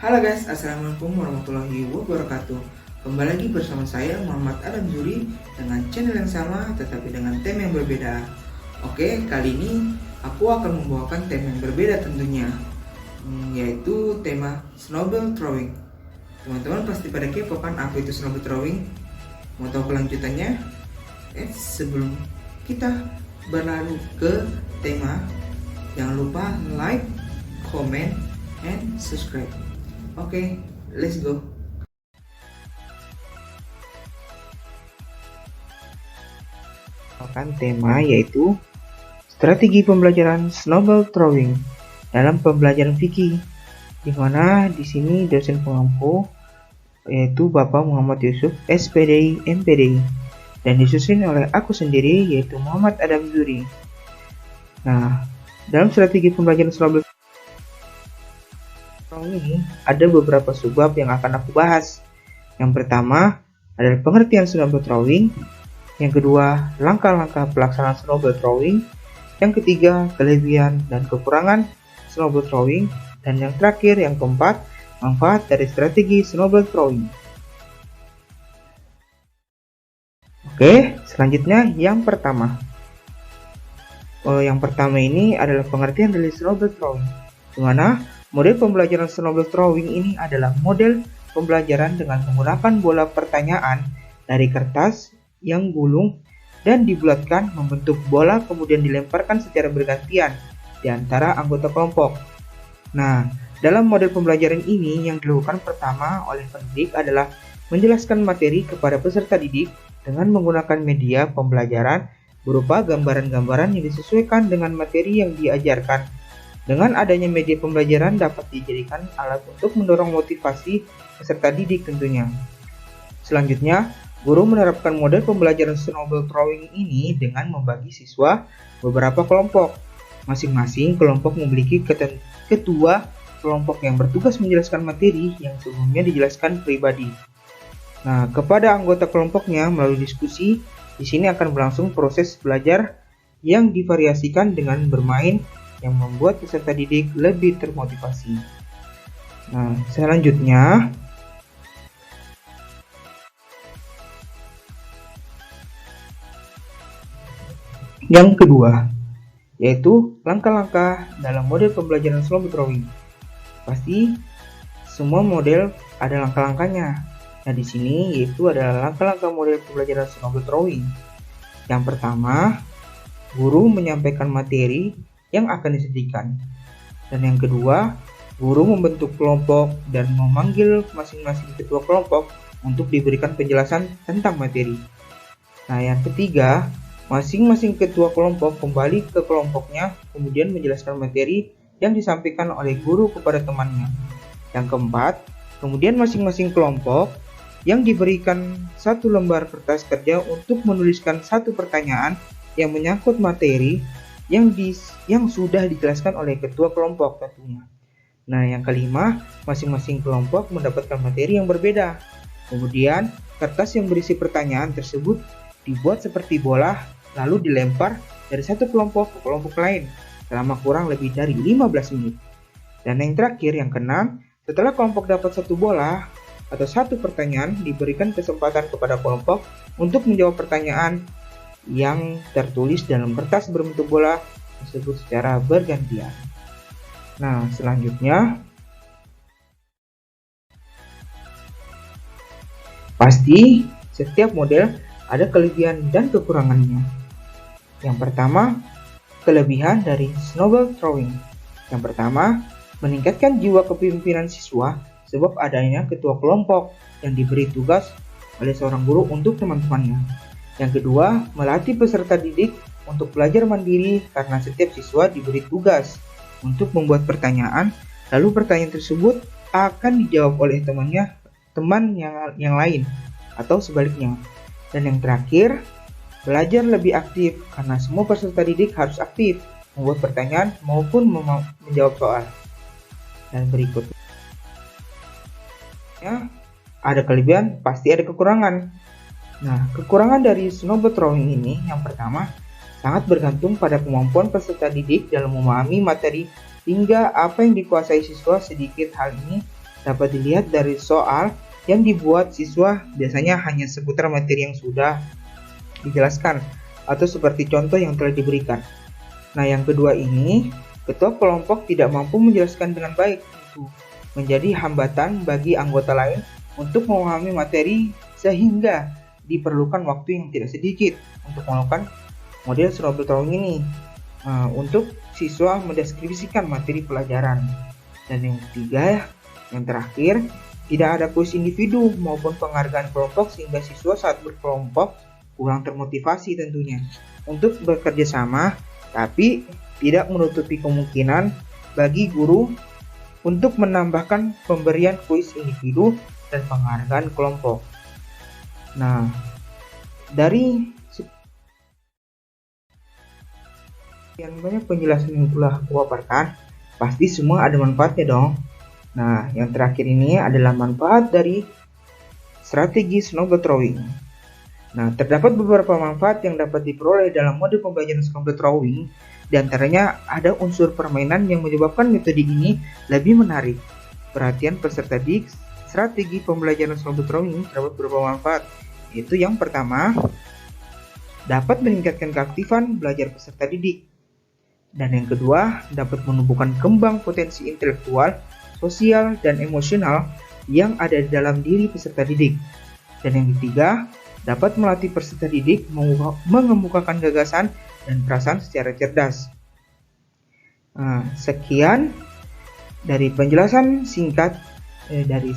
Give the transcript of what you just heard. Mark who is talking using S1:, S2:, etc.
S1: Halo guys, assalamualaikum warahmatullahi wabarakatuh. Kembali lagi bersama saya Muhammad Adam Zuri dengan channel yang sama tetapi dengan tema yang berbeda. Oke, kali ini aku akan membawakan tema yang berbeda tentunya, yaitu tema snowball throwing. Teman-teman pasti pada kepo kan apa itu snowball throwing? Mau tahu kelanjutannya? Sebelum kita berlalu ke tema, jangan lupa like, comment, and subscribe. Oke, let's go. Akan tema yaitu strategi pembelajaran snowball throwing dalam pembelajaran fikih, di mana di sini dosen pengampu yaitu Bapak Muhammad Yusuf SPDI MPDI dan disusun oleh aku sendiri yaitu Muhammad Adam Zuri. Nah, dalam strategi pembelajaran snowball ini ada beberapa subbab yang akan aku bahas. Yang pertama adalah pengertian snowball throwing, yang kedua langkah-langkah pelaksanaan snowball throwing, yang ketiga kelebihan dan kekurangan snowball throwing, dan yang terakhir yang keempat manfaat dari strategi snowball throwing. Oke, selanjutnya yang pertama. Yang pertama ini adalah pengertian dari snowball throwing, di mana model pembelajaran snowball throwing ini adalah model pembelajaran dengan menggunakan bola pertanyaan dari kertas yang gulung dan dibulatkan membentuk bola kemudian dilemparkan secara bergantian di antara anggota kelompok. Nah, dalam model pembelajaran ini yang dilakukan pertama oleh pendidik adalah menjelaskan materi kepada peserta didik dengan menggunakan media pembelajaran berupa gambaran-gambaran yang disesuaikan dengan materi yang diajarkan. Dengan adanya media pembelajaran dapat dijadikan alat untuk mendorong motivasi peserta didik tentunya. Selanjutnya, guru menerapkan model pembelajaran snowball throwing ini dengan membagi siswa beberapa kelompok. Masing-masing kelompok memiliki ketua kelompok yang bertugas menjelaskan materi yang sebelumnya dijelaskan pribadi. Nah, kepada anggota kelompoknya melalui diskusi, di sini akan berlangsung proses belajar yang divariasikan dengan bermain yang membuat peserta didik lebih termotivasi. Nah, selanjutnya yang kedua, yaitu langkah-langkah dalam model pembelajaran snowball throwing. Pasti semua model ada langkah-langkahnya. Nah, di sini yaitu adalah langkah-langkah model pembelajaran snowball throwing. Yang pertama, guru menyampaikan materi yang akan disajikan. Dan yang kedua, guru membentuk kelompok dan memanggil masing-masing ketua kelompok untuk diberikan penjelasan tentang materi. Nah, yang ketiga, masing-masing ketua kelompok kembali ke kelompoknya kemudian menjelaskan materi yang disampaikan oleh guru kepada temannya. Yang keempat, kemudian masing-masing kelompok yang diberikan satu lembar kertas kerja untuk menuliskan satu pertanyaan yang menyangkut materi yang sudah dijelaskan oleh ketua kelompok tentunya. Nah, yang kelima, masing-masing kelompok mendapatkan materi yang berbeda. Kemudian, kertas yang berisi pertanyaan tersebut dibuat seperti bola, lalu dilempar dari satu kelompok ke kelompok lain selama kurang lebih dari 15 menit. Dan yang terakhir, yang keenam, setelah kelompok dapat satu bola atau satu pertanyaan, diberikan kesempatan kepada kelompok untuk menjawab pertanyaan yang tertulis dalam kertas berbentuk bola tersebut secara bergantian. Nah, selanjutnya pasti setiap model ada kelebihan dan kekurangannya. Yang pertama, kelebihan dari snowball throwing. Yang pertama, meningkatkan jiwa kepemimpinan siswa sebab adanya ketua kelompok yang diberi tugas oleh seorang guru untuk teman-temannya. Yang kedua, melatih peserta didik untuk belajar mandiri karena setiap siswa diberi tugas untuk membuat pertanyaan, lalu pertanyaan tersebut akan dijawab oleh teman yang lain atau sebaliknya. Dan yang terakhir, belajar lebih aktif karena semua peserta didik harus aktif membuat pertanyaan maupun menjawab soal. Dan berikutnya, ada kelebihan, pasti ada kekurangan. Nah, kekurangan dari snowball throwing ini yang pertama, sangat bergantung pada kemampuan peserta didik dalam memahami materi hingga apa yang dikuasai siswa. Sedikit hal ini dapat dilihat dari soal yang dibuat siswa biasanya hanya seputar materi yang sudah dijelaskan atau seperti contoh yang telah diberikan. Nah, yang kedua ini, ketua kelompok tidak mampu menjelaskan dengan baik, itu menjadi hambatan bagi anggota lain untuk memahami materi sehingga diperlukan waktu yang tidak sedikit untuk melakukan model snowball drawing ini untuk siswa mendeskripsikan materi pelajaran. Dan yang ketiga, yang terakhir, tidak ada kuis individu maupun penghargaan kelompok sehingga siswa saat berkelompok kurang termotivasi tentunya untuk bekerja sama, tapi tidak menutupi kemungkinan bagi guru untuk menambahkan pemberian kuis individu dan penghargaan kelompok. Nah, dari sekian banyak penjelasan yang telah kupaparkan, pasti semua ada manfaatnya dong. Nah, yang terakhir ini adalah manfaat dari strategi snowball drawing. Nah, terdapat beberapa manfaat yang dapat diperoleh dalam mode pembelajaran snowball drawing. Di antaranya ada unsur permainan yang menyebabkan metode ini lebih menarik. Perhatian peserta didik, strategi pembelajaran snowball drawing terdapat beberapa manfaat. Yaitu yang pertama, dapat meningkatkan keaktifan belajar peserta didik. Dan yang kedua, dapat menumbuhkan kembang potensi intelektual, sosial, dan emosional yang ada di dalam diri peserta didik. Dan yang ketiga, dapat melatih peserta didik mengemukakan gagasan dan perasaan secara cerdas. Sekian dari penjelasan singkat dari